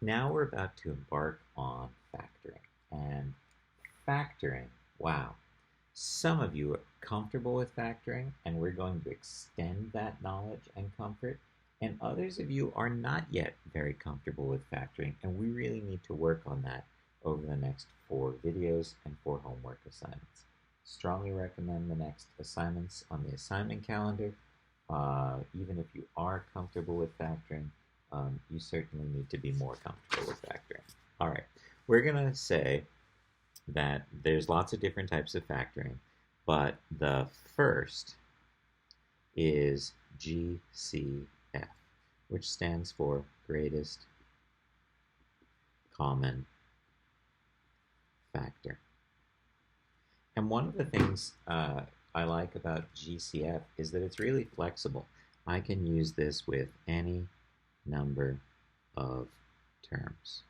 now we're about to embark on factoring. And factoring, wow. Some of you are comfortable with factoring, and we're going to extend that knowledge and comfort. And others of you are not yet very comfortable with factoring, and we really need to work on that over the next 4 videos and 4 homework assignments. Strongly recommend the next assignments on the assignment calendar. Even if you are comfortable with factoring, you certainly need to be more comfortable with factoring. All right, we're going to say that there's lots of different types of factoring, but the first is GCF, which stands for greatest common factor. And one of the things I like about GCF is that it's really flexible. I can use this with any number of terms.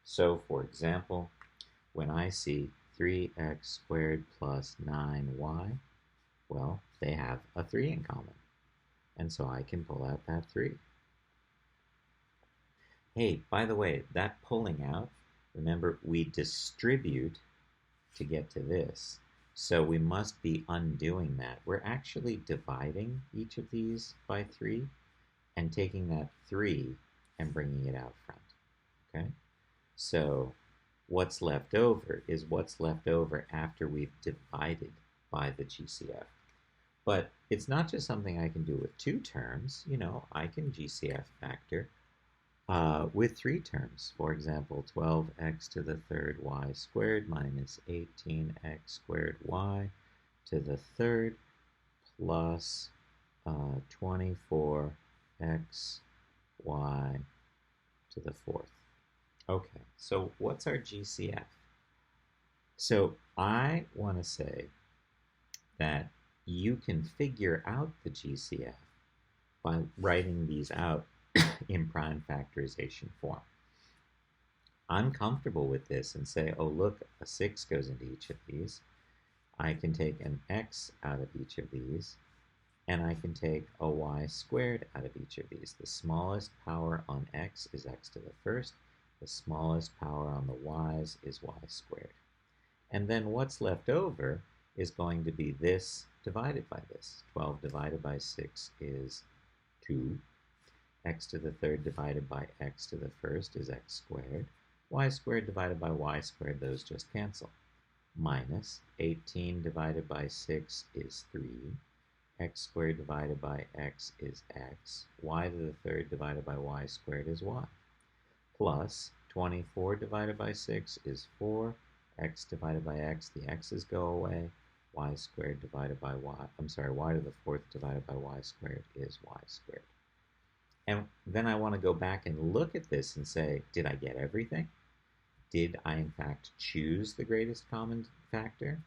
So, for example, when I see 3x squared plus 9y, well, they have a 3 in common. And so I can pull out that 3. Hey, by the way, that pulling out, remember, we distribute to get to this. So we must be undoing that. We're actually dividing each of these by 3 and taking that 3 and bringing it out front. Okay? So what's left over is what's left over after we've divided by the GCF. But it's not just something I can do with 2 terms. You know, I can GCF factor with 3 terms. For example, 12x to the third y squared minus 18x squared y to the third plus 24x y to the fourth. Okay, so what's our GCF? So I want to say that you can figure out the GCF by writing these out in prime factorization form. I'm comfortable with this and say, oh look, a 6 goes into each of these. I can take an x out of each of these, and I can take a y squared out of each of these. The smallest power on x is x to the first. The smallest power on the y's is y squared. And then what's left over is going to be this divided by this. 12 divided by 6 is 2. X to the third divided by x to the first is x squared. Y squared divided by y squared, those just cancel. Minus 18 divided by 6 is 3. X squared divided by x is x. Y to the third divided by y squared is y. Plus 24 divided by 6 is 4. X divided by x, the x's go away. Y squared divided by y, y to the fourth divided by y squared is y squared. And then I want to go back and look at this and say, did I get everything? Did I, in fact, choose the greatest common factor?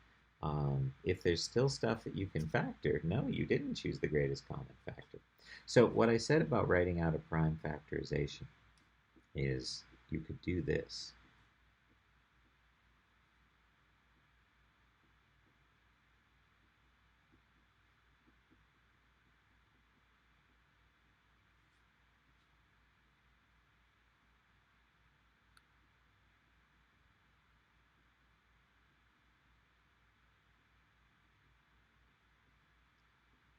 If there's still stuff that you can factor, no, you didn't choose the greatest common factor. So what I said about writing out a prime factorization is you could do this.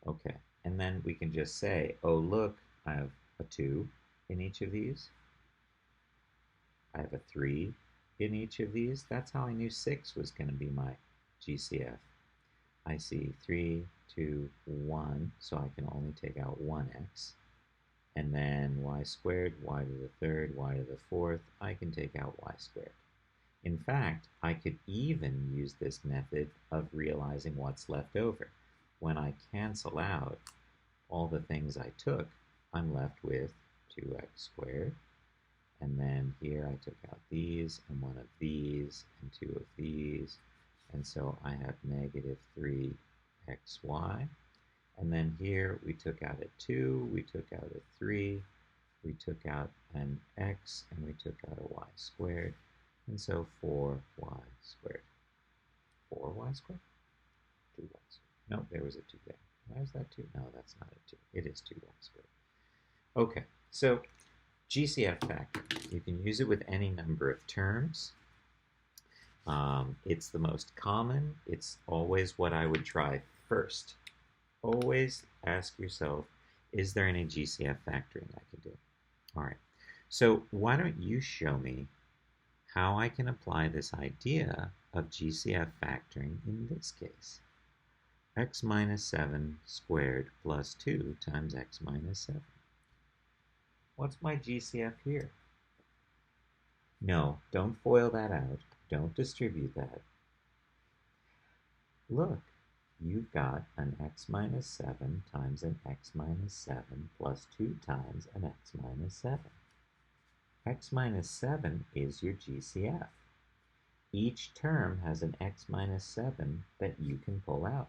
Okay, and then we can just say, oh look, I have a 2 in each of these. I have a 3 in each of these. That's how I knew 6 was going to be my GCF. I see 3, 2, 1, so I can only take out 1x. And then y squared, y to the third, y to the fourth, I can take out y squared. In fact, I could even use this method of realizing what's left over. When I cancel out all the things I took, I'm left with 2x squared. And then here I took out these, and 1 of these, and 2 of these. And so I have negative 3xy. And then here we took out a 2, we took out a 3, we took out an x, and we took out a y squared. And so 4y squared. 4y squared? 2y squared. No, there was a 2 there. Why is that 2? No, that's not a 2. It is 2y squared. Okay, so GCF factor. You can use it with any number of terms. It's the most common. It's always what I would try first. Always ask yourself, is there any GCF factoring I can do? All right. So why don't you show me how I can apply this idea of GCF factoring in this case? X minus 7 squared plus 2 times x minus 7. What's my GCF here? No, don't FOIL that out. Don't distribute that. Look, you've got an x minus 7 times an x minus 7 plus 2 times an x minus 7. X minus 7 is your GCF. Each term has an x minus 7 that you can pull out.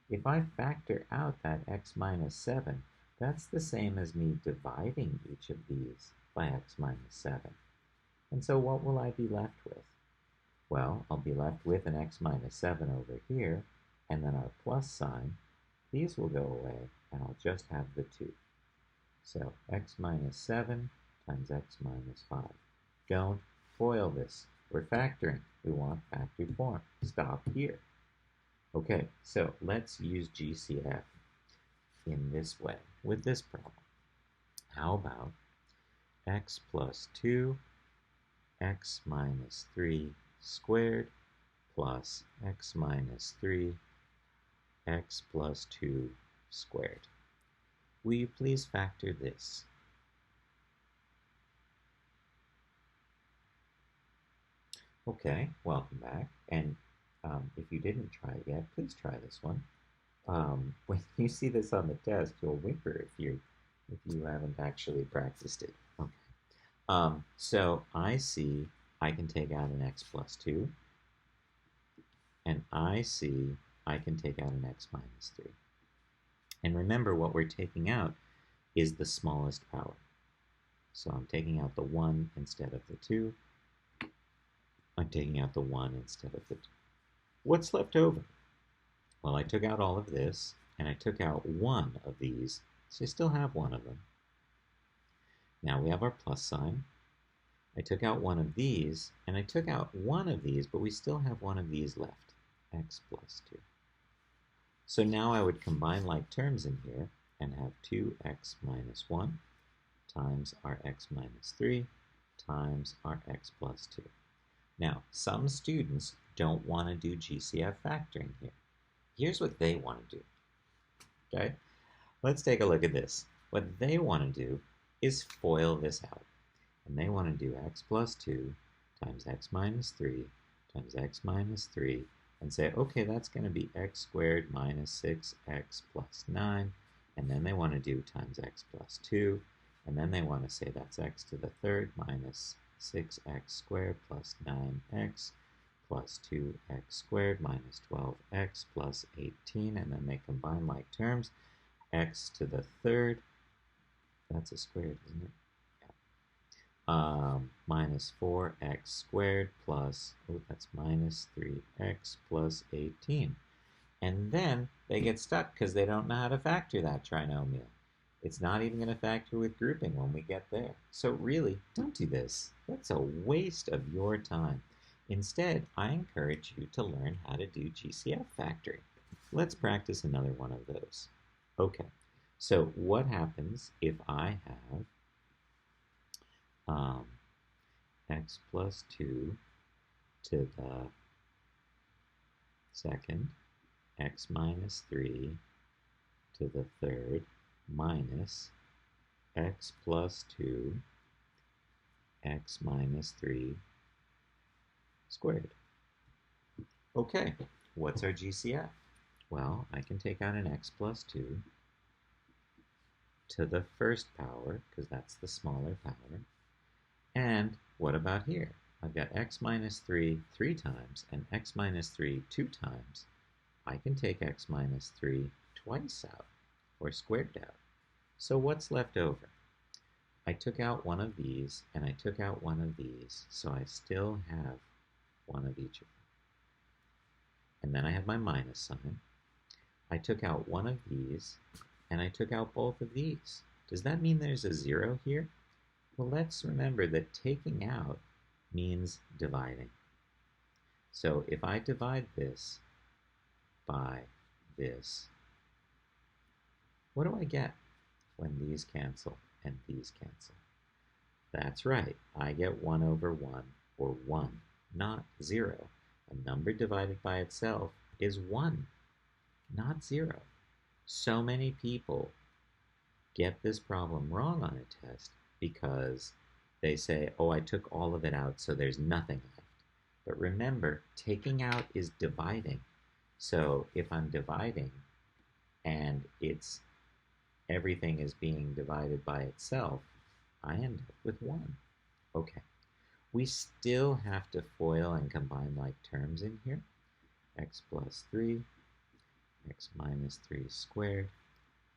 If I factor out that x minus 7, that's the same as me dividing each of these by x minus 7. And so what will I be left with? Well, I'll be left with an x minus 7 over here, and then our plus sign. These will go away, and I'll just have the 2. So x minus 7 times x minus 5. Don't FOIL this. We're factoring. We want factored form. Stop here. Okay, so let's use GCF in this way with this problem. How about x plus 2, x minus 3 squared plus x minus 3, x plus 2 squared. Will you please factor this? Okay, welcome back. And if you didn't try it yet, please try this one. When you see this on the test, you'll whimper if you haven't actually practiced it. Okay. So I see I can take out an x plus 2, and I see I can take out an x minus 3. And remember, what we're taking out is the smallest power. So I'm taking out the 1 instead of the 2. I'm taking out the 1 instead of the 2. What's left over? Well, I took out all of this, and I took out one of these, so I still have one of them. Now we have our plus sign. I took out one of these, and I took out one of these, but we still have one of these left, x plus 2. So now I would combine like terms in here and have 2x minus 1 times our x minus 3 times our x plus 2. Now, some students don't want to do GCF factoring here. Here's what they want to do. Okay? Let's take a look at this. What they want to do is FOIL this out. And they want to do x plus 2 times x minus 3 times x minus 3 and say, okay, that's going to be x squared minus 6x plus 9. And then they want to do times x plus 2. And then they want to say that's x to the third minus 6x squared plus 9x plus 2x squared minus 12x plus 18. And then they combine like terms. X to the third, that's a squared, isn't it? Minus 4x squared plus, that's minus 3x plus 18. And then they get stuck because they don't know how to factor that trinomial. It's not even going to factor with grouping when we get there. So really, don't do this. That's a waste of your time. Instead, I encourage you to learn how to do GCF factoring. Let's practice another one of those. Okay, so what happens if I have x plus 2 to the second, x minus 3 to the third, minus x plus 2, x minus 3 squared. Okay, what's our GCF? Well, I can take out an x plus 2 to the first power, because that's the smaller power. And what about here? I've got x minus 3 3 times and x minus 3 2 times. I can take x minus 3 twice out, or squared out. So what's left over? I took out one of these, and I took out one of these, so I still have one of each of them. And then I have my minus sign. I took out one of these, and I took out both of these. Does that mean there's a 0 here? Well, let's remember that taking out means dividing. So if I divide this by this, what do I get when these cancel and these cancel? That's right, I get 1 over 1, or 1, not 0. A number divided by itself is 1, not 0. So many people get this problem wrong on a test because they say, oh, I took all of it out, so there's nothing left. But remember, taking out is dividing. So if I'm dividing and everything is being divided by itself, I end up with 1. Okay. We still have to FOIL and combine like terms in here. X plus 3, x minus 3 squared.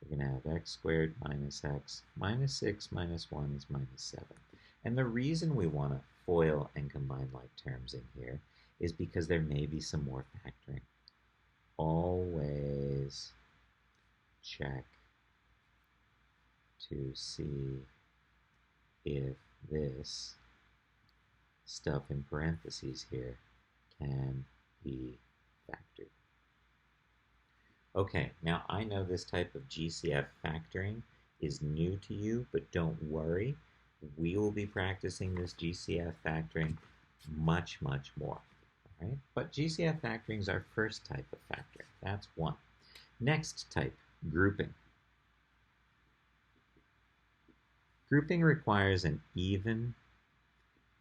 We're going to have x squared minus x minus 6 minus 1 is minus 7. And the reason we want to FOIL and combine like terms in here is because there may be some more factoring. Always check to see if this stuff in parentheses here can be factored. Okay, now I know this type of GCF factoring is new to you, but don't worry. We will be practicing this GCF factoring much, much more. All right? But GCF factoring is our first type of factoring. That's one. Next type, grouping. Grouping requires an even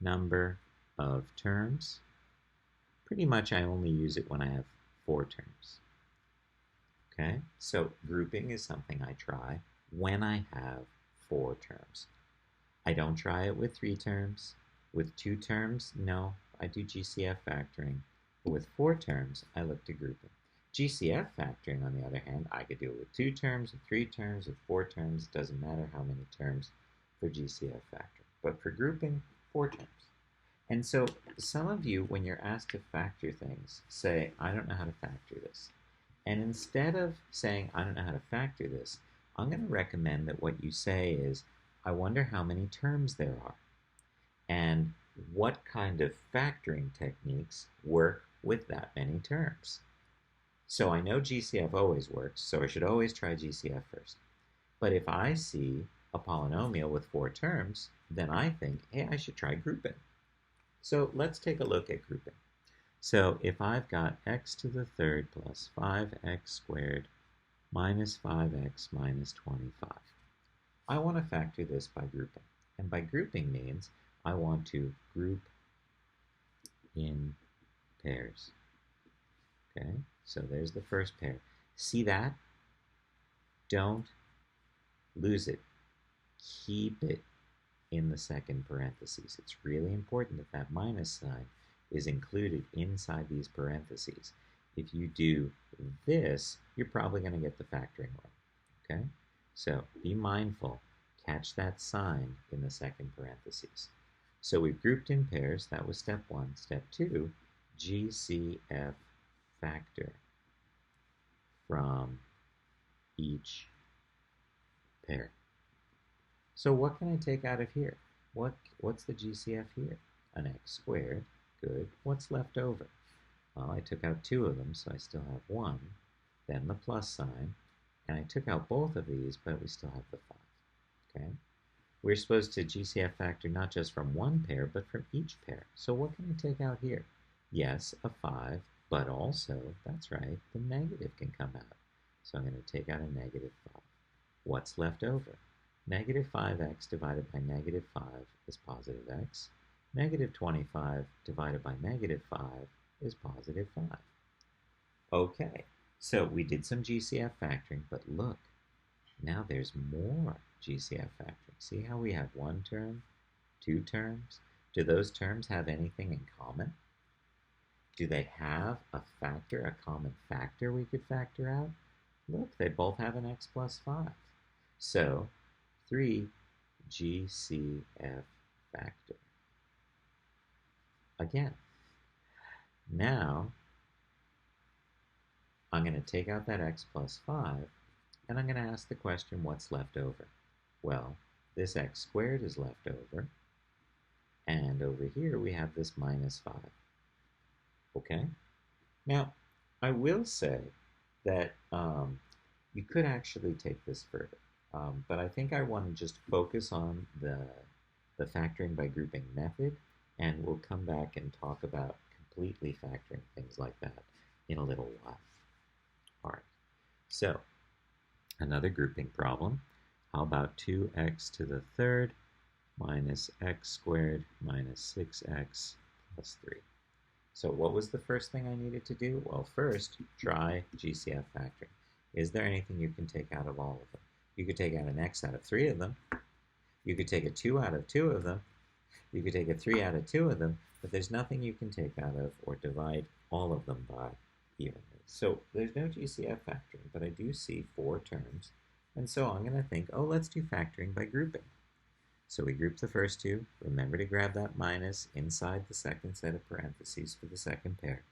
number of terms. Pretty much I only use it when I have 4 terms. Okay, so grouping is something I try when I have 4 terms. I don't try it with 3 terms. With 2 terms, no, I do GCF factoring. But with 4 terms, I look to grouping. GCF factoring, on the other hand, I could do it with 2 terms, with 3 terms, with 4 terms. It doesn't matter how many terms for GCF factoring. But for grouping, 4 terms. And so some of you, when you're asked to factor things, say, I don't know how to factor this. And instead of saying, I don't know how to factor this, I'm going to recommend that what you say is, I wonder how many terms there are, and what kind of factoring techniques work with that many terms. So I know GCF always works, so I should always try GCF first. But if I see a polynomial with 4 terms, then I think, hey, I should try grouping. So let's take a look at grouping. So if I've got x to the third plus 5x squared minus 5x minus 25, I want to factor this by grouping. And by grouping means I want to group in pairs. Okay, so there's the first pair. See that? Don't lose it. Keep it in the second parentheses. It's really important that that minus sign is included inside these parentheses. If you do this, you're probably going to get the factoring wrong. Okay? So be mindful. Catch that sign in the second parentheses. So we've grouped in pairs. That was step 1. Step 2, GCF factor from each pair. So what can I take out of here? What's the GCF here? An x squared. Good. What's left over? Well, I took out 2 of them, so I still have 1. Then the plus sign. And I took out both of these, but we still have the 5. Okay? We're supposed to GCF factor not just from one pair, but from each pair. So what can I take out here? Yes, a 5, but also, that's right, the negative can come out. So I'm going to take out a negative 5. What's left over? Negative 5x divided by negative 5 is positive x. Negative 25 divided by negative 5 is positive 5. Okay, so we did some GCF factoring, but look, now there's more GCF factoring. See how we have 1 term, 2 terms? Do those terms have anything in common? Do they have a factor, a common factor we could factor out? Look, they both have an x plus 5. So 3 GCF factor. Again, now I'm going to take out that x plus 5, and I'm going to ask the question, what's left over? Well, this x squared is left over, and over here we have this minus 5. Okay? Now, I will say that you could actually take this further, but I think I want to just focus on the factoring by grouping method, and we'll come back and talk about completely factoring things like that in a little while. All right, so another grouping problem. How about 2x to the third minus x squared minus 6x plus 3? So what was the first thing I needed to do? Well, first, try GCF factoring. Is there anything you can take out of all of them? You could take out an x out of 3 of them. You could take a 2 out of 2 of them. You could take a 3 out of 2 of them, but there's nothing you can take out of or divide all of them by evenly. So there's no GCF factoring, but I do see 4 terms. And so I'm going to think, oh, let's do factoring by grouping. So we group the first two. Remember to grab that minus inside the second set of parentheses for the second pair.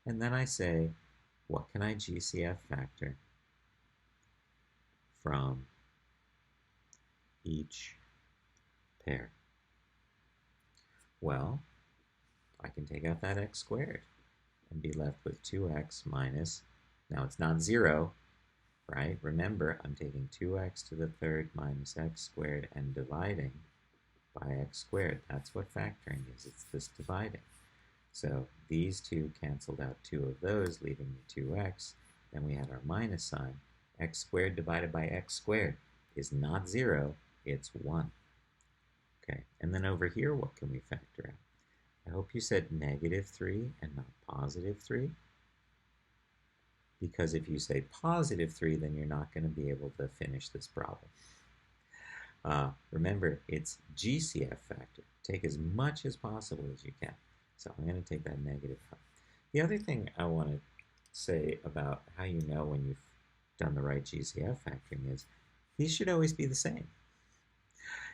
And then I say, what can I GCF factor from each pair? Well, I can take out that x squared and be left with 2x minus, now it's not 0, right? Remember, I'm taking 2x to the third minus x squared and dividing by x squared. That's what factoring is. It's this dividing. So these two canceled out 2 of those, leaving me 2x. Then we had our minus sign. X squared divided by x squared is not 0, it's 1. Okay, and then over here, what can we factor out? I hope you said negative 3 and not positive 3. Because if you say positive 3, then you're not going to be able to finish this problem. Remember, it's GCF factor. Take as much as possible as you can. So I'm going to take that negative out. The other thing I want to say about how you know when you've done the right GCF factoring is these should always be the same.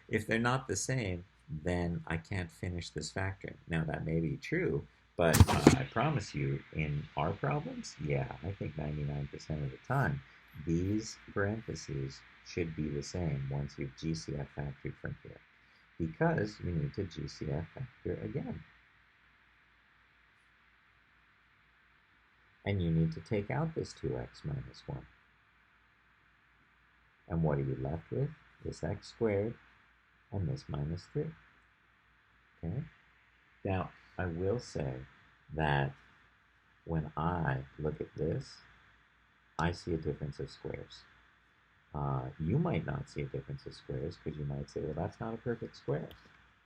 If they're not the same, then I can't finish this factoring. Now, that may be true, but I promise you, in our problems, yeah, I think 99% of the time, these parentheses should be the same once you've GCF factored from here, because you need to GCF factor again. And you need to take out this 2x minus 1. And what are you left with? This x squared and this minus 3. Okay? Now, I will say that when I look at this, I see a difference of squares. You might not see a difference of squares because you might say, well, that's not a perfect square.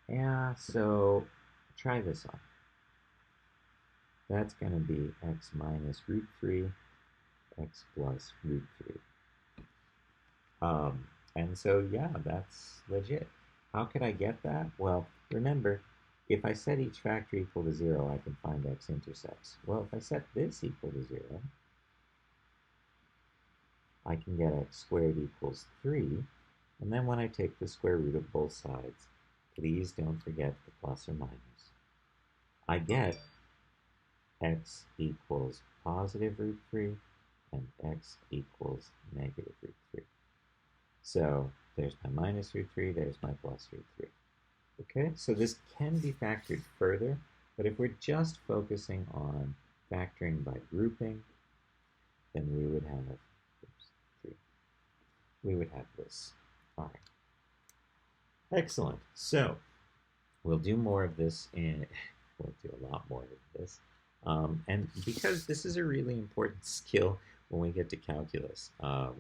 Yeah, so try this on. That's going to be x minus root 3, x plus root 3. And so, yeah, that's legit. How could I get that? Well, remember, if I set each factor equal to 0, I can find x-intercepts. Well, if I set this equal to 0, I can get x squared equals 3. And then when I take the square root of both sides, please don't forget the plus or minus. I get x equals positive root 3 and x equals negative root 3. So there's my minus root 3, there's my plus root 3. Okay, so this can be factored further, but if we're just focusing on factoring by grouping, then we would have, this. All right. Excellent. So we'll do more of this we'll do a lot more of this. And because this is a really important skill when we get to calculus,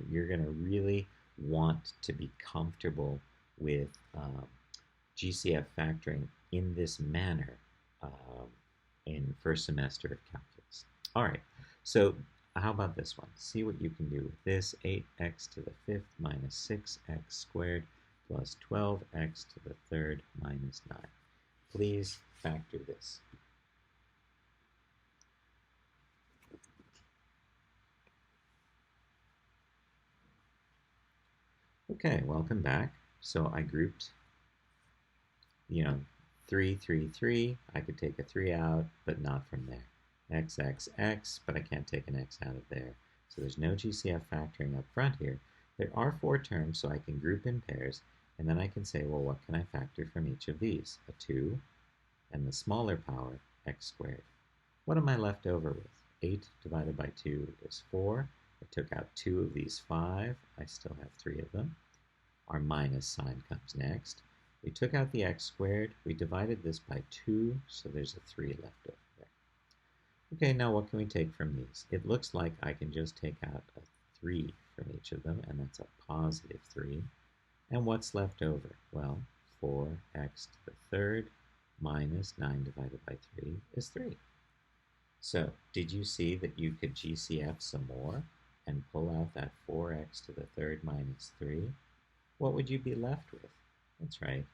you're going to really want to be comfortable with GCF factoring in this manner in first semester of calculus. All right, so how about this one? See what you can do with this. 8x to the fifth minus 6x squared plus 12x to the third minus 9. Please factor this. Okay, welcome back. So I grouped, 3, 3, 3. I could take a 3 out, but not from there. X, X, X, but I can't take an X out of there. So there's no GCF factoring up front here. There are 4 terms, so I can group in pairs, And then I can say, well, what can I factor from each of these? A 2 and the smaller power, x squared. What am I left over with? 8 divided by 2 is 4. I took out 2 of these 5. I still have 3 of them. Our minus sign comes next. We took out the x squared. We divided this by 2, so there's a 3 left over there. Okay, now what can we take from these? It looks like I can just take out a 3 from each of them, and that's a positive 3. And what's left over? Well, 4x to the third minus 9 divided by 3 is 3. So, did you see that you could GCF some more and pull out that 4x to the third minus 3? What would you be left with? That's right,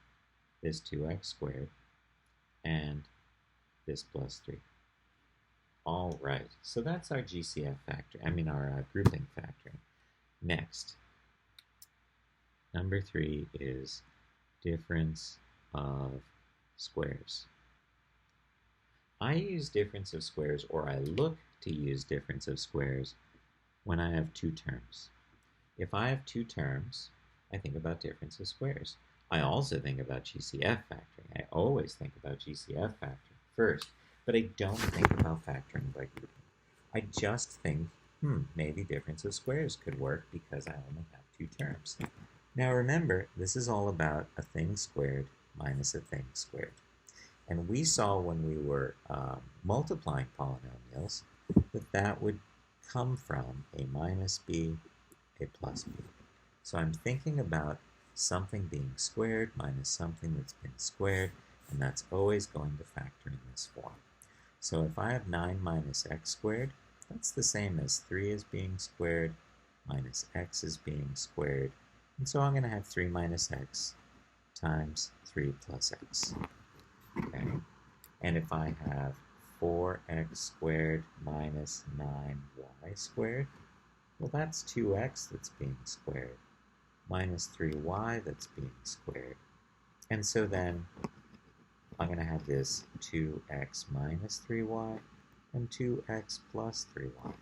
this 2x squared and this plus 3. All right, so that's our GCF factor, our grouping factoring. Next, number 3 is difference of squares. I use difference of squares, or I look to use difference of squares, when I have 2 terms. If I have 2 terms, I think about difference of squares. I also think about GCF factoring. I always think about GCF factoring first, but I don't think about factoring by grouping. I just think, maybe difference of squares could work because I only have 2 terms. Now remember, this is all about a thing squared minus a thing squared. And we saw when we were multiplying polynomials that would come from a minus b, a plus b. So I'm thinking about something being squared minus something that's been squared, and that's always going to factor in this form. So if I have 9 minus x squared, that's the same as 3 is being squared minus x is being squared. And so I'm going to have 3 minus x times 3 plus x. Okay? And if I have 4x squared minus 9y squared, well, that's 2x that's being squared minus 3y that's being squared. And so then I'm going to have this 2x minus 3y and 2x plus 3y.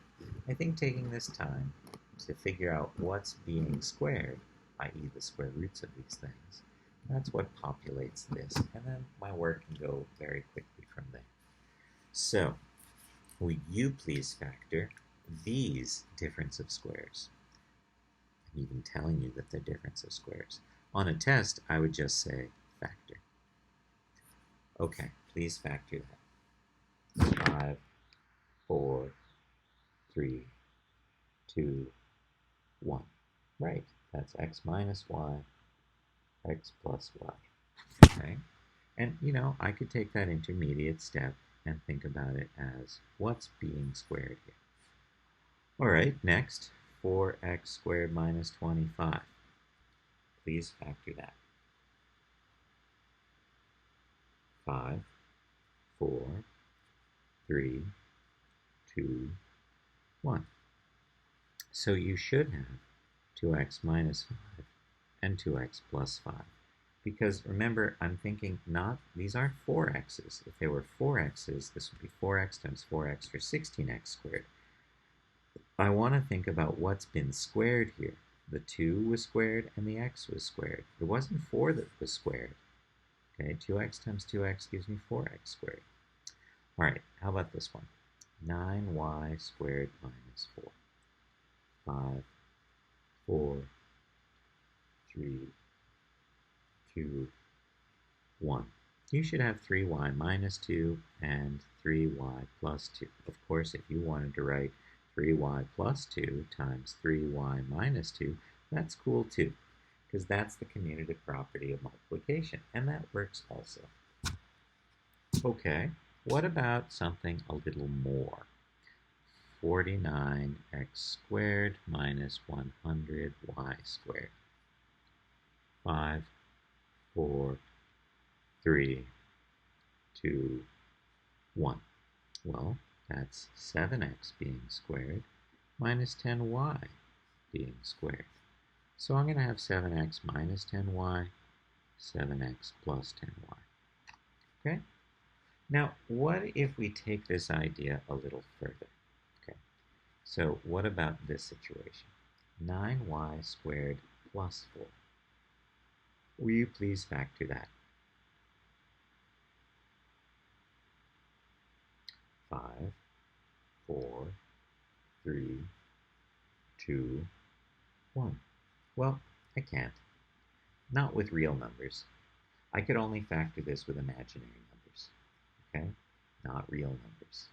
I think taking this time to figure out what's being squared, i.e. the square roots of these things, that's what populates this, and then my work can go very quickly from there. So, will you please factor these difference of squares? I'm even telling you that they're difference of squares. On a test, I would just say factor. Okay, please factor that. 5, 4, 3, 2, 1. Right, that's x minus y, x plus y. Okay, and I could take that intermediate step and think about it as what's being squared here. All right, next, 4x squared minus 25. Please factor that. 5, 4, 3, 2, 1. So you should have 2x minus 5 and 2x plus 5. Because remember, I'm thinking these aren't 4x's. If they were 4x's, this would be 4x times 4x for 16x squared. I want to think about what's been squared here. The 2 was squared and the x was squared. It wasn't 4 that was squared. Okay, 2x times 2x gives me 4x squared. All right, how about this one? 9y squared minus 4. 5, 4, 3, 2, 1. You should have 3y minus 2 and 3y plus 2. Of course, if you wanted to write 3y plus 2 times 3y minus 2, that's cool too, because that's the commutative property of multiplication, and that works also. Okay, what about something a little more? 49x squared minus 100y squared. 5, 4, 3, 2, 1. Well, that's 7x being squared minus 10y being squared. So I'm going to have 7x minus 10y, 7x plus 10y. Okay? Now, what if we take this idea a little further? Okay. So what about this situation? 9y squared plus 4. Will you please factor that? 5, 4, 3, 2, 1. Well, I can't. Not with real numbers. I could only factor this with imaginary numbers, okay? Not real numbers.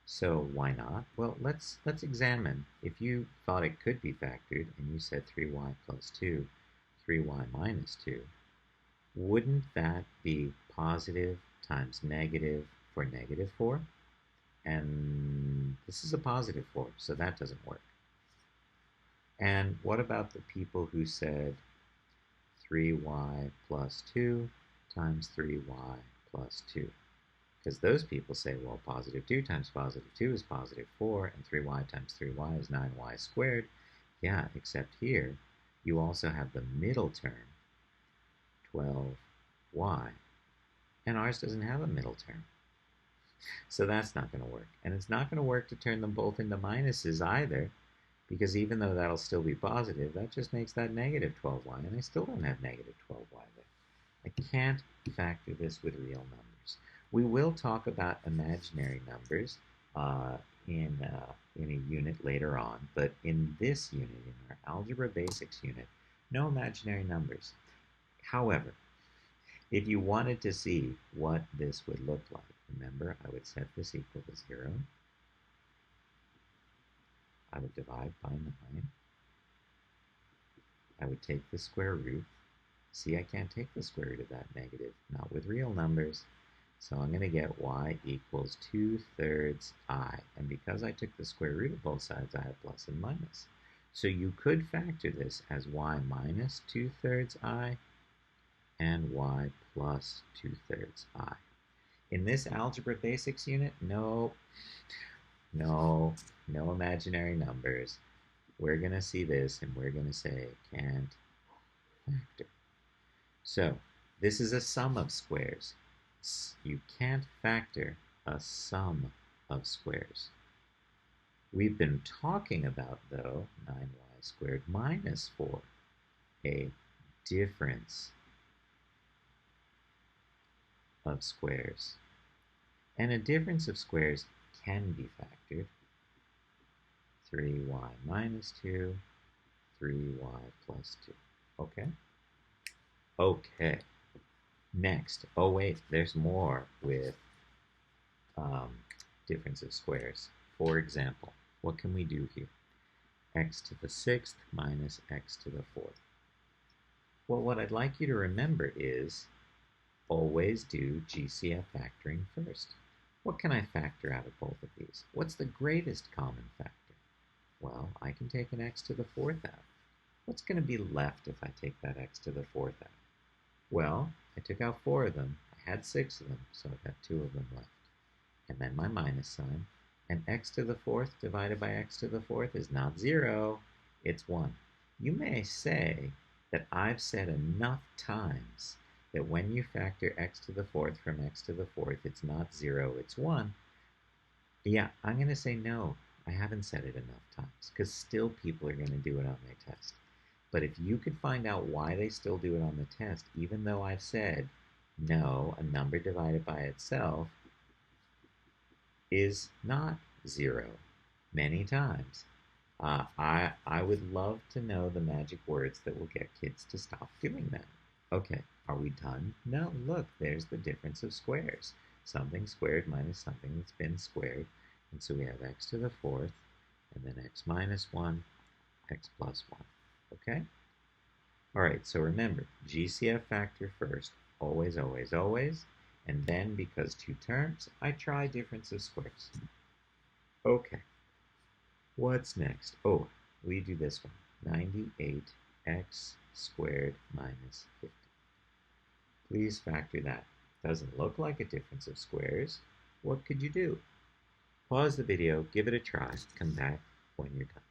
So why not? Well, let's examine. If you thought it could be factored and you said 3y plus 2, 3y minus 2, wouldn't that be positive times negative for negative 4? And this is a positive 4, so that doesn't work. And what about the people who said 3y plus 2 times 3y plus 2? Because those people say, well, positive 2 times positive 2 is positive 4, and 3y times 3y is 9y squared. Yeah, except here, you also have the middle term, 12y, and ours doesn't have a middle term. So that's not going to work. And it's not going to work to turn them both into minuses either, because even though that'll still be positive, that just makes that negative 12y, and I still don't have negative 12y there. I can't factor this with real numbers. We will talk about imaginary numbers in a unit later on, but in this unit, in our Algebra Basics unit, no imaginary numbers. However, if you wanted to see what this would look like, remember, I would set this equal to 0. I would divide by 9. I would take the square root. See, I can't take the square root of that negative, not with real numbers. So I'm going to get y equals 2/3 I. And because I took the square root of both sides, I have plus and minus. So you could factor this as y minus 2/3 I and y plus 2/3 I. In this Algebra Basics unit, no imaginary numbers. We're going to see this and we're going to say can't factor. So this is a sum of squares. You can't factor a sum of squares. We've been talking about, though, 9y squared minus 4, a difference of squares. And a difference of squares can be factored. 3y minus 2, 3y plus 2. Okay? Okay. Next, oh wait, there's more with difference of squares. For example, what can we do here? X to the 6th minus x to the 4th. Well, what I'd like you to remember is always do GCF factoring first. What can I factor out of both of these? What's the greatest common factor? Well, I can take an x to the 4th out. What's going to be left if I take that x to the 4th out? Well, I took out 4 of them. I had 6 of them, so I've got 2 of them left. And then my minus sign. And x to the 4th divided by x to the 4th is not 0, it's 1. You may say that I've said enough times that when you factor x to the 4th from x to the 4th, it's not 0, it's 1. Yeah, I'm going to say no. I haven't said it enough times, because still people are going to do it on their test. But if you could find out why they still do it on the test, even though I've said, no, a number divided by itself is not 0 many times, I would love to know the magic words that will get kids to stop doing that. Okay, are we done? No, look, there's the difference of squares. Something squared minus something that's been squared. And so we have x to the 4th, and then x minus 1, x plus 1. Okay? All right, so remember, GCF factor first, always, always, always. And then, because 2 terms, I try difference of squares. Okay. What's next? Oh, we do this one. 98x squared minus 50. Please factor that. Doesn't look like a difference of squares. What could you do? Pause the video, give it a try, come back when you're done.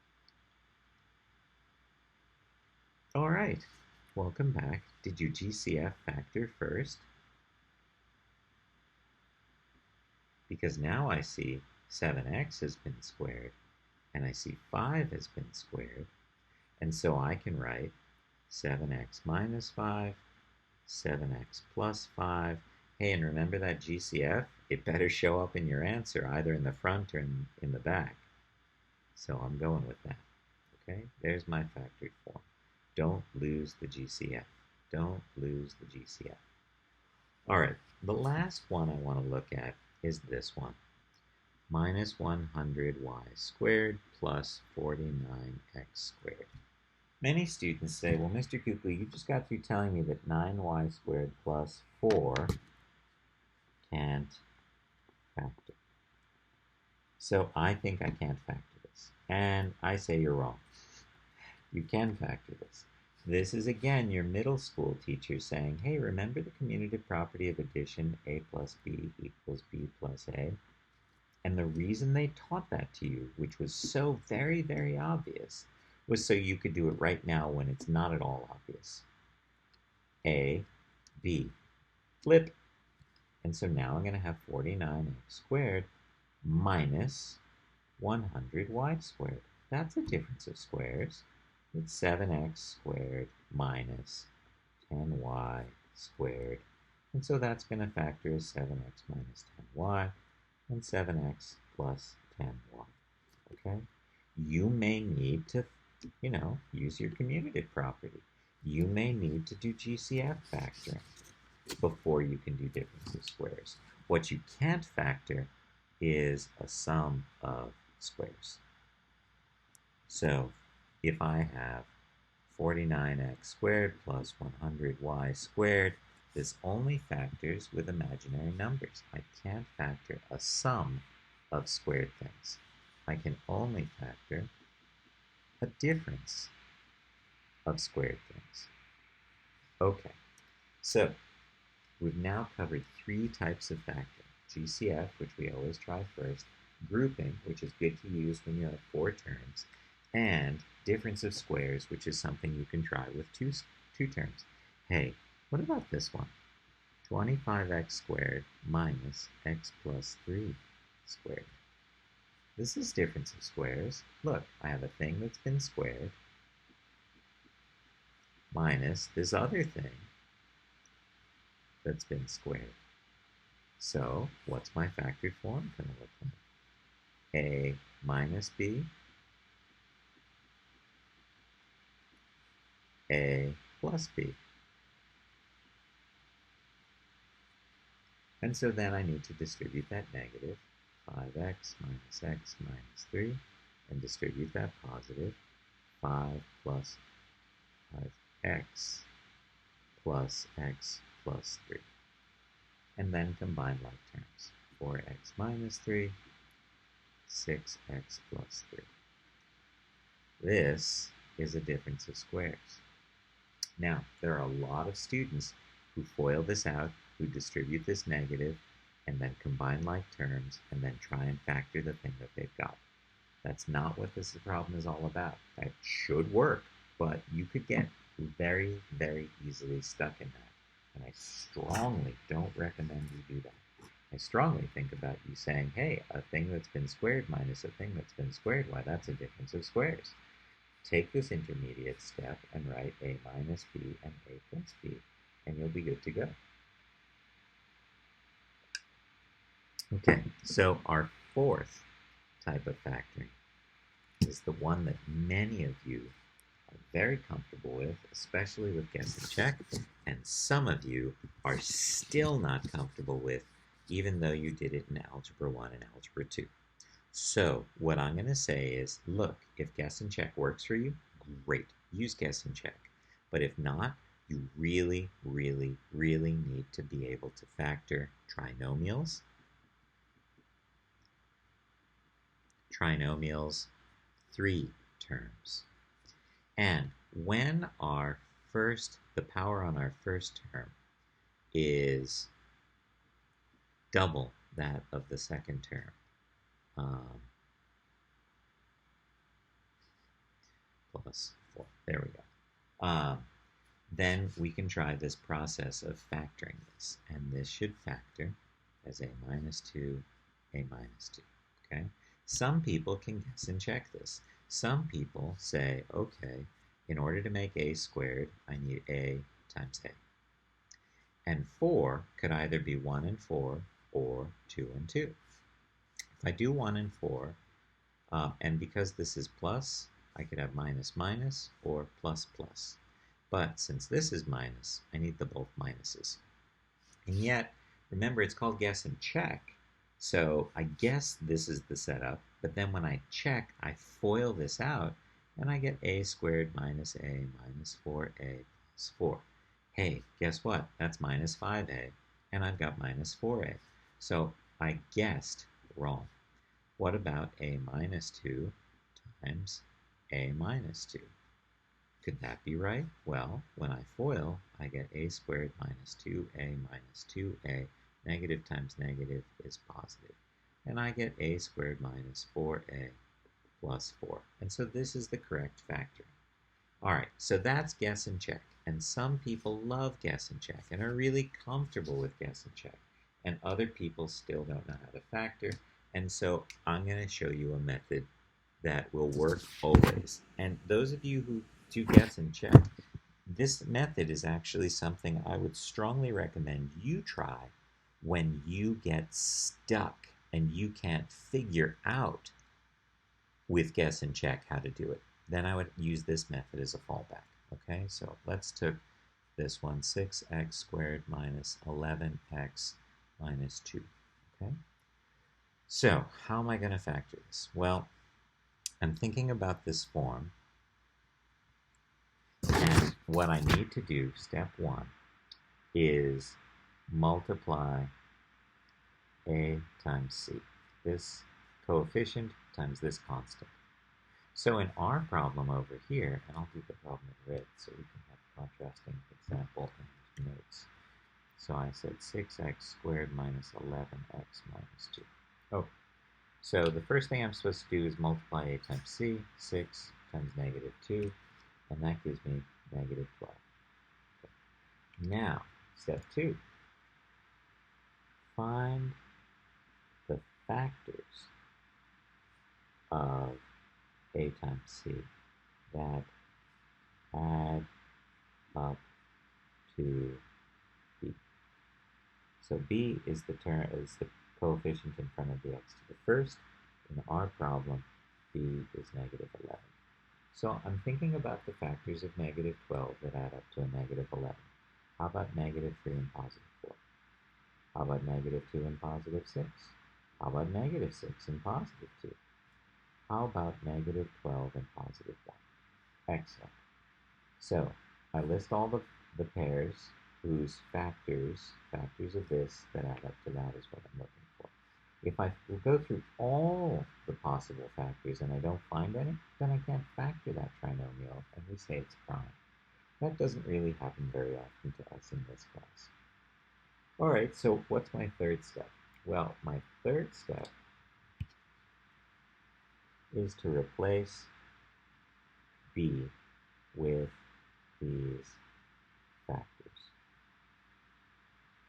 All right, welcome back. Did you GCF factor first? Because now I see 7x has been squared, and I see 5 has been squared, and so I can write 7x minus 5 7x plus 5. Hey, and remember that GCF? It better show up in your answer, either in the front or in the back. So I'm going with that. Okay, there's my factored form. Don't lose the GCF. Don't lose the GCF. All right, the last one I want to look at is this one. Minus 100y squared plus 49x squared. Many students say, well, Mr. Kukli, you just got through telling me that 9y squared plus 4 can't factor. So I think I can't factor this. And I say you're wrong. You can factor this. This is, again, your middle school teacher saying, hey, remember the commutative property of addition, a plus b equals b plus a? And the reason they taught that to you, which was so very, very obvious, was so you could do it right now when it's not at all obvious. A, B, flip. And so now I'm going to have 49x squared minus 100y squared. That's a difference of squares. It's 7x squared minus 10y squared. And so that's going to factor as 7x minus 10y and 7x plus 10y. Okay? You may need to, use your commutative property. You may need to do GCF factoring before you can do difference of squares. What you can't factor is a sum of squares. So if I have 49x squared plus 100y squared, this only factors with imaginary numbers. I can't factor a sum of squared things. I can only factor a difference of squared things. Okay, so we've now covered 3 types of factoring. GCF, which we always try first, grouping, which is good to use when you have 4 terms, and difference of squares, which is something you can try with two terms. Hey, what about this one? 25x squared minus x plus 3 squared. This is difference of squares. Look, I have a thing that's been squared minus this other thing that's been squared. So what's my factored form going to look like? A minus b, a plus b. And so then I need to distribute that negative, 5x minus x minus 3, and distribute that positive, 5 plus 5x plus x plus 3. And then combine like terms. 4x minus 3, 6x plus 3. This is a difference of squares. Now, there are a lot of students who FOIL this out, who distribute this negative, and then combine like terms, and then try and factor the thing that they've got. That's not what this problem is all about. That should work, but you could get very, very easily stuck in that. And I strongly don't recommend you do that. I strongly think about you saying, hey, a thing that's been squared minus a thing that's been squared, why, that's a difference of squares. Take this intermediate step and write a minus b and a plus b, and you'll be good to go. Okay, so our 4th type of factoring is the one that many of you are very comfortable with, especially with guess and check, and some of you are still not comfortable with, even though you did it in Algebra 1 and Algebra 2. So what I'm going to say is, look, if guess and check works for you, great, use guess and check. But if not, you really, really, really need to be able to factor trinomials, trinomials 3 terms. And when the power on our first term is double that of the second term, plus 4, there we go. Then we can try this process of factoring this, and this should factor as a minus 2, a minus 2, okay? Some people can guess and check this. Some people say, okay, in order to make a squared, I need a times a. And 4 could either be 1 and 4 or 2 and 2. If I do 1 and 4, and because this is plus, I could have minus minus or plus plus. But since this is minus, I need the both minuses. And yet, remember, it's called guess and check. So I guess this is the setup, but then when I check, I FOIL this out, and I get a squared minus a minus 4a plus 4. Hey, guess what? That's minus 5a, and I've got minus 4a. So I guessed wrong. What about a minus 2 times a minus 2? Could that be right? Well, when I FOIL, I get a squared minus 2a minus 2a. Negative times negative is positive. And I get a squared minus 4a plus 4. And so this is the correct factor. All right, so that's guess and check. And some people love guess and check and are really comfortable with guess and check. And other people still don't know how to factor. And so I'm going to show you a method that will work always. And those of you who do guess and check, this method is actually something I would strongly recommend you try when you get stuck and you can't figure out with guess and check how to do it. Then I would use this method as a fallback. Okay, so let's take this one, 6x squared minus 11x minus 2. Okay, so how am I going to factor this? Well, I'm thinking about this form, and what I need to do, step 1, is multiply a times c, this coefficient times this constant. So in our problem over here, and I'll do the problem in red so we can have a contrasting example in notes. So I said 6x squared minus 11x minus 2. Oh, so the first thing I'm supposed to do is multiply a times c, 6 times negative 2, and that gives me negative 12. Okay. Now, step 2, find the factors of a times c that add up to b. So b is the coefficient in front of the x to the first. In our problem, b is negative 11. So I'm thinking about the factors of negative 12 that add up to a negative 11. How about negative 3 and positive 4? How about negative 2 and positive 6? How about negative 6 and positive 2? How about negative 12 and positive 1? Excellent. So I list all the pairs whose factors of this that add up to that is what I'm looking for. If I will go through all the possible factors and I don't find any, then I can't factor that trinomial, and we say it's prime. That doesn't really happen very often to us in this class. All right, so what's my third step? Well, my third step is to replace b with these factors.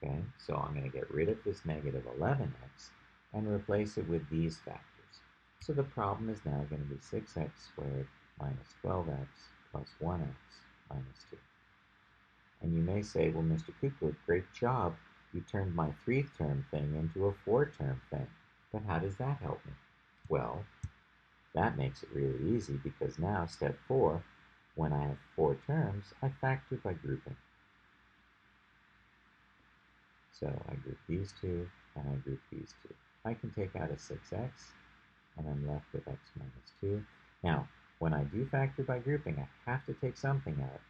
Okay, so I'm going to get rid of this negative 11x and replace it with these factors. So the problem is now going to be 6x squared minus 12x plus 1x minus 2. And you may say, well, Mr. Kuklik, great job. You turned my 3-term thing into a 4-term thing. But how does that help me? Well, that makes it really easy, because now, step 4, when I have 4 terms, I factor by grouping. So I group these two, and I group these two. I can take out a 6x, and I'm left with x minus 2. Now, when I do factor by grouping, I have to take something out,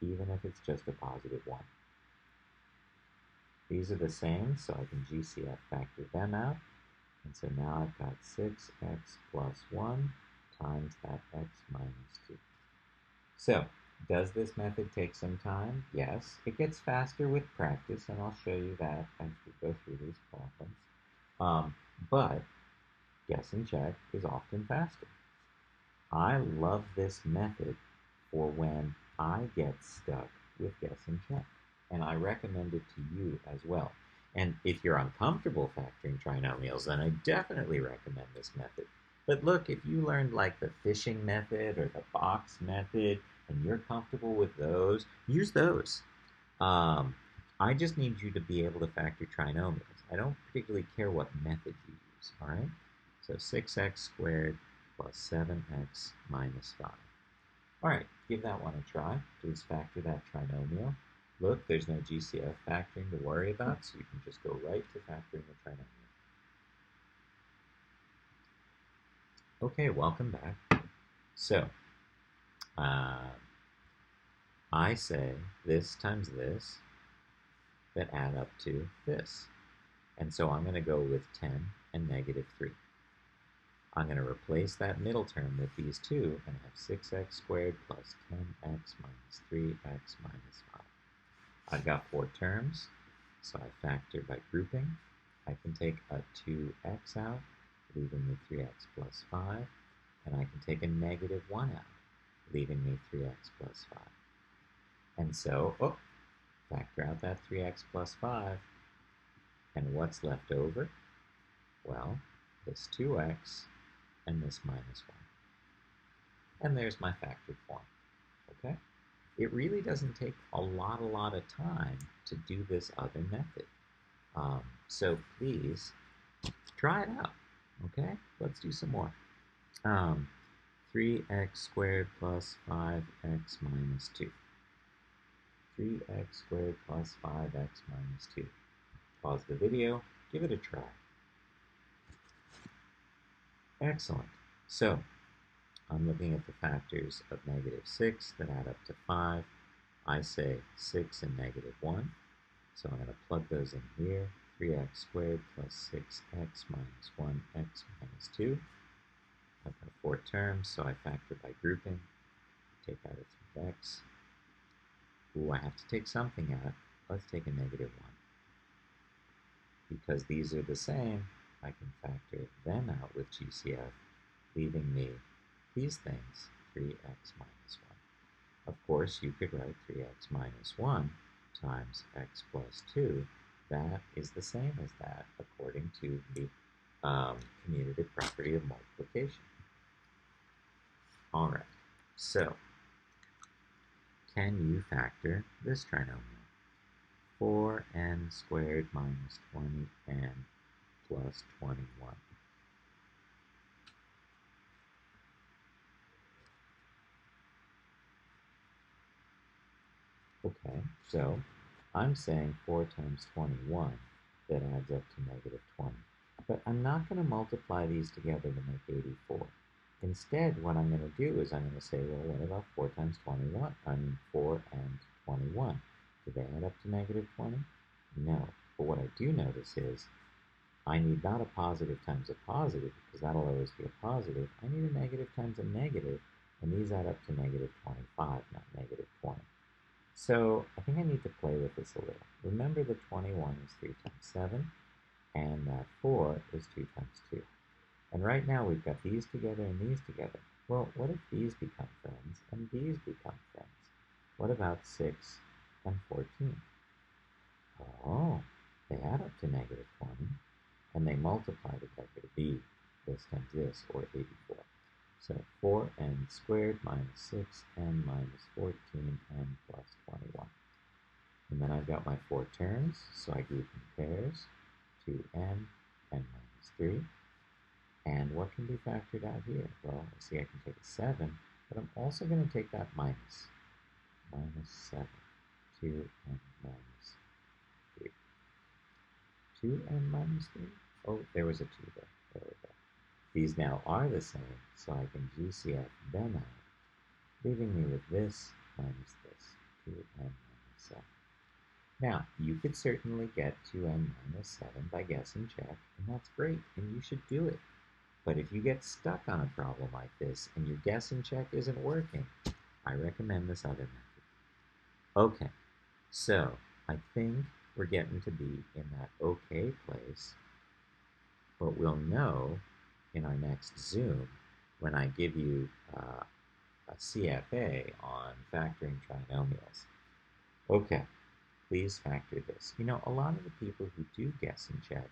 even if it's just a positive 1. These are the same, so I can GCF factor them out. And so now I've got 6x plus 1 times that x minus 2. So, does this method take some time? Yes. It gets faster with practice, and I'll show you that as we go through these problems. But guess and check is often faster. I love this method for when I get stuck with guess and check, and I recommend it to you as well. And if you're uncomfortable factoring trinomials, then I definitely recommend this method. But look, if you learned like the fishing method or the box method, and you're comfortable with those, use those. I just need you to be able to factor trinomials. I don't particularly care what method you use, all right? So 6x squared plus 7x minus 5. All right, give that one a try. Please factor that trinomial. Look, there's no GCF factoring to worry about, so you can just go right to factoring the trinomial. Okay, welcome back. So, I say this times this that add up to this. And so I'm going to go with 10 and negative 3. I'm going to replace that middle term with these two and have 6x squared plus 10x minus 3x minus 5. I've got 4 terms, so I factor by grouping. I can take a 2x out, leaving me 3x plus 5, and I can take a negative 1 out, leaving me 3x plus 5. And so, factor out that 3x plus 5, and what's left over? Well, this 2x and this minus 1. And there's my factored form, okay? It really doesn't take a lot of time to do this other method. So please try it out, okay? Let's do some more. 3x squared plus 5x minus 2. 3x squared plus 5x minus 2. Pause the video, give it a try. Excellent. So, I'm looking at the factors of negative 6 that add up to 5. I say 6 and negative 1. So I'm going to plug those in here. 3x squared plus 6x minus 1x minus 2. I've got 4 terms, so I factor by grouping. Take out a 3x. Ooh, I have to take something out. Let's take a negative 1. Because these are the same, I can factor them out with GCF, leaving me these things, 3x minus 1. Of course, you could write 3x minus 1 times x plus 2. That is the same as that, according to the commutative property of multiplication. All right, so can you factor this trinomial? 4n squared minus 20n plus 21. Okay, so I'm saying 4 times 21, that adds up to negative 20. But I'm not going to multiply these together to make 84. Instead, what I'm going to do is I'm going to say, well, what about 4 times 21? I mean, 4 and 21. Do they add up to negative 20? No. But what I do notice is I need not a positive times a positive, because that'll always be a positive. I need a negative times a negative, and these add up to negative 25, not negative 20. So I think I need to play with this a little. Remember that 21 is 3 times 7, and that 4 is 2 times 2. And right now we've got these together and these together. Well, what if these become friends and these become friends? What about 6 and 14? Oh, they add up to negative 20, and they multiply together to be this times this, or 84. So 4n squared minus 6n minus 14n plus 21. And then I've got my 4 terms, so I group in pairs, 2n, n minus 3. And what can be factored out here? Well, I see I can take a 7, but I'm also going to take that minus. Minus 7, 2n minus 3. 2n minus 3? Oh, there was a 2 there. There we go. These now are the same, so I can GCF them out, leaving me with this minus this, 2n minus 7. Now, you could certainly get 2n minus 7 by guess and check, and that's great, and you should do it. But if you get stuck on a problem like this and your guess and check isn't working, I recommend this other method. Okay, so I think we're getting to be in that okay place, but we'll know in our next Zoom when I give you a CFA on factoring trinomials. Okay, please factor this. You know, a lot of the people who do guess and check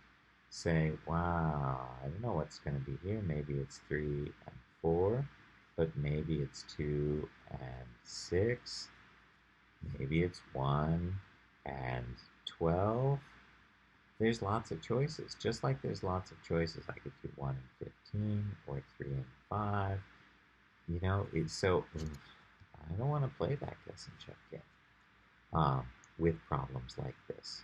say, wow, I don't know what's going to be here. Maybe it's 3 and 4, but maybe it's 2 and 6. Maybe it's 1 and 12, there's lots of choices. Just like there's lots of choices, I could do 1 and 15 or 3 and 5. You know, it's so, I don't want to play that guess and check game with problems like this.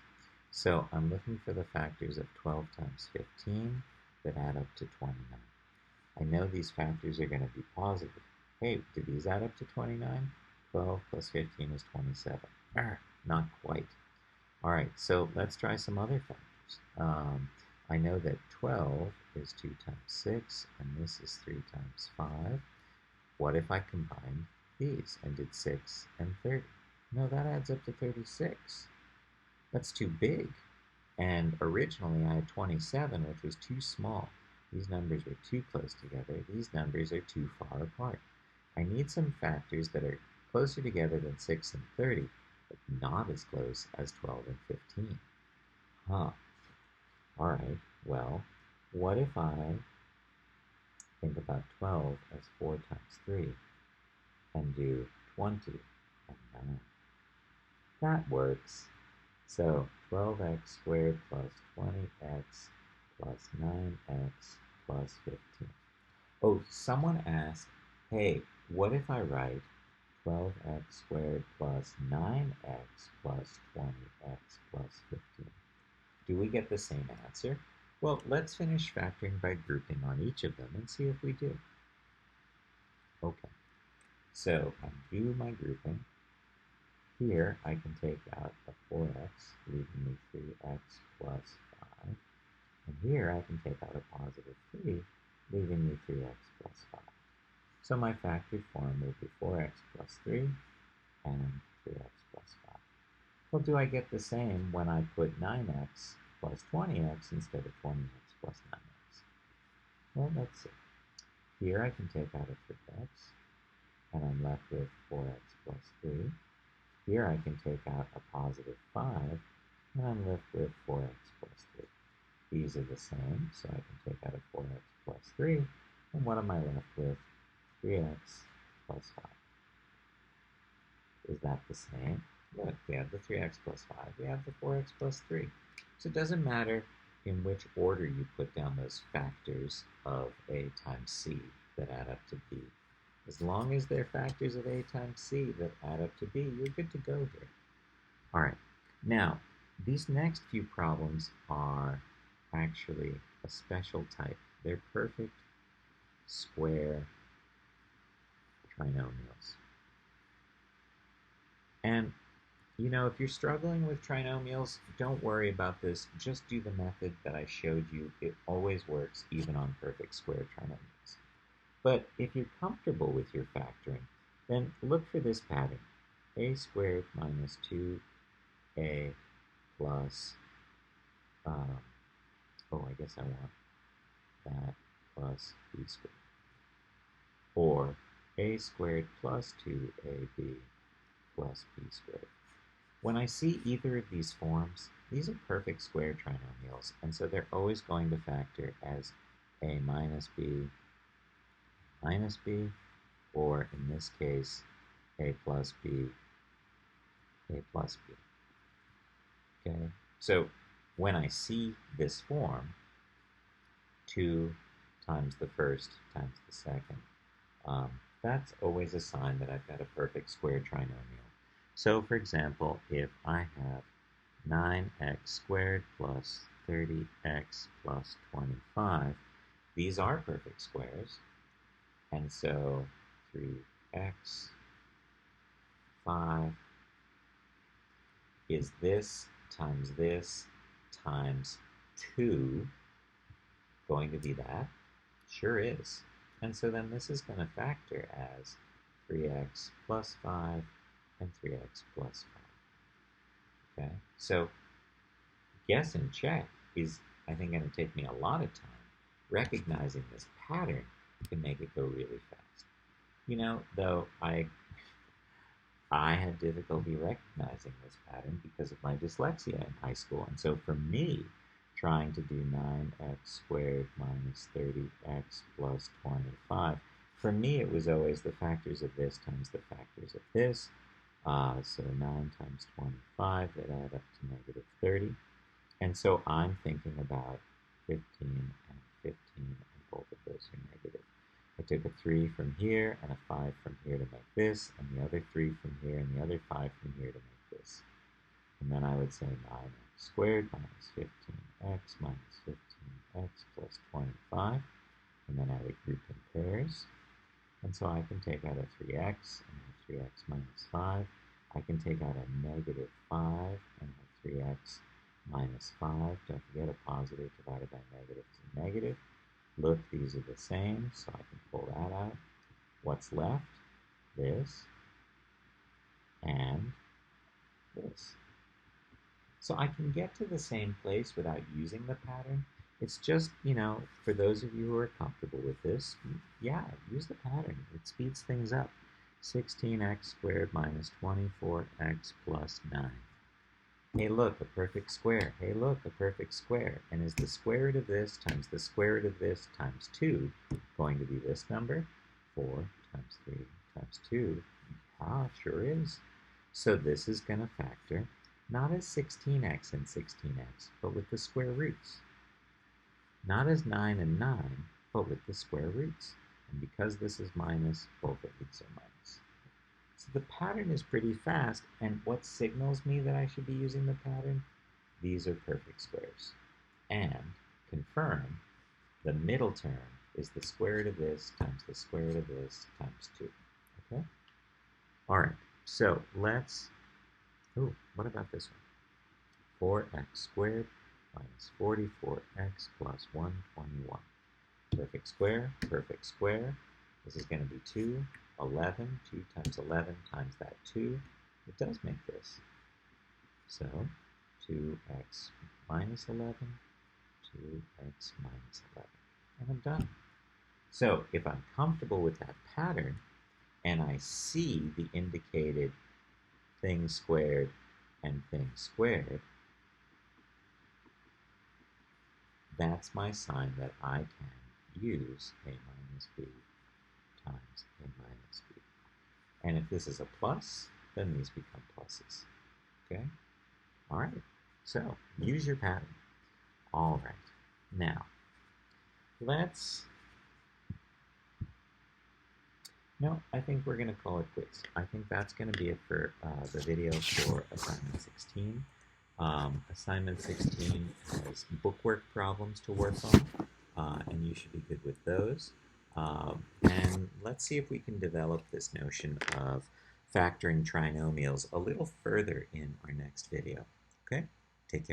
So I'm looking for the factors of 12 times 15 that add up to 29. I know these factors are going to be positive. Hey, do these add up to 29? 12 plus 15 is 27. Not quite. All right, so let's try some other factors. I know that 12 is 2 times 6, and this is 3 times 5. What if I combined these and did 6 and 30? No, that adds up to 36. That's too big. And originally I had 27, which was too small. These numbers are too close together. These numbers are too far apart. I need some factors that are closer together than 6 and 30, but not as close as 12 and 15. Huh. All right, well, what if I think about 12 as 4 times 3 and do 20 and 9? That works. So 12x squared plus 20x plus 9x plus 15. Oh, someone asked, hey, what if I write 12x squared plus 9x plus 20x plus 15? Do we get the same answer? Well, let's finish factoring by grouping on each of them and see if we do. Okay, so I do my grouping. Here I can take out a 4x, leaving me 3x plus 5. And here I can take out a positive 3, leaving me 3x plus 5. So my factored form will be 4x plus 3 and 3x plus 5. Well, do I get the same when I put 9x plus 20x instead of 20x plus 9x? Well, let's see. Here I can take out a 3x, and I'm left with 4x plus 3. Here I can take out a positive 5, and I'm left with 4x plus 3. These are the same, so I can take out a 4x plus 3, and what am I left with? 3x plus 5. Is that the same? Look, we have the 3x plus 5, we have the 4x plus 3. So it doesn't matter in which order you put down those factors of a times c that add up to b. As long as they're factors of a times c that add up to b, you're good to go here. All right, now, these next few problems are actually a special type. They're perfect square trinomials. And, you know, if you're struggling with trinomials, don't worry about this. Just do the method that I showed you. It always works, even on perfect square trinomials. But if you're comfortable with your factoring, then look for this pattern. A squared minus 2a plus, I guess I want that plus b squared. Or a squared plus 2ab plus b squared. When I see either of these forms, these are perfect square trinomials, and so they're always going to factor as a minus b, or in this case, a plus b, a plus b. Okay, so when I see this form, 2 times the first times the second, that's always a sign that I've got a perfect square trinomial. So, for example, if I have 9x squared plus 30x plus 25, these are perfect squares. And so 3x, 5 is this times 2 going to be that? Sure is. And so then this is going to factor as 3x plus 5 and 3x plus 5. Okay, so guess and check is, I think, going to take me a lot of time. Recognizing this pattern can make it go really fast. You know, though I had difficulty recognizing this pattern because of my dyslexia in high school. And so for me, trying to do 9x squared minus 30x plus 25, for me it was always the factors of this times the factors of this. So 9 times 25, that add up to negative 30. And so I'm thinking about 15 and 15, and both of those are negative. I took a 3 from here and a 5 from here to make this, and the other 3 from here and the other 5 from here to make this. And then I would say 9x squared minus 15x minus 15x plus 25. And then I would group in pairs. And so I can take out a 3x and have 3x minus 5. I can take out a negative 5 and have 3x minus 5. Don't forget, a positive divided by negative is a negative. Look, these are the same, so I can pull that out. What's left? This and this. So I can get to the same place without using the pattern. It's just, for those of you who are comfortable with this, yeah, use the pattern. It speeds things up. 16x squared minus 24x plus 9. Hey, look, a perfect square. Hey, look, a perfect square. And is the square root of this times the square root of this times 2 going to be this number? 4 times 3 times 2. Ah, sure is. So this is going to factor not as 16x and 16x, but with the square roots. Not as 9 and 9, but with the square roots. And because this is minus, both of these are minus. So the pattern is pretty fast, and what signals me that I should be using the pattern? These are perfect squares. And confirm, the middle term is the square root of this times the square root of this times 2. Okay? All right, so let's, what about this one? 4x squared minus 44x plus 121. Perfect square, perfect square. This is going to be 2, 11. 2 times 11 times that 2. It does make this. So 2x minus 11, 2x minus 11. And I'm done. So if I'm comfortable with that pattern, and I see the indicated thing squared and thing squared, that's my sign that I can use a minus b times a minus b. And if this is a plus, then these become pluses. Okay? All right. So use your pattern. All right. Now, no, I think we're going to call it quits. I think that's going to be it for the video for assignment 16. Assignment 16 has bookwork problems to work on, and you should be good with those. And let's see if we can develop this notion of factoring trinomials a little further in our next video. Okay? Take care.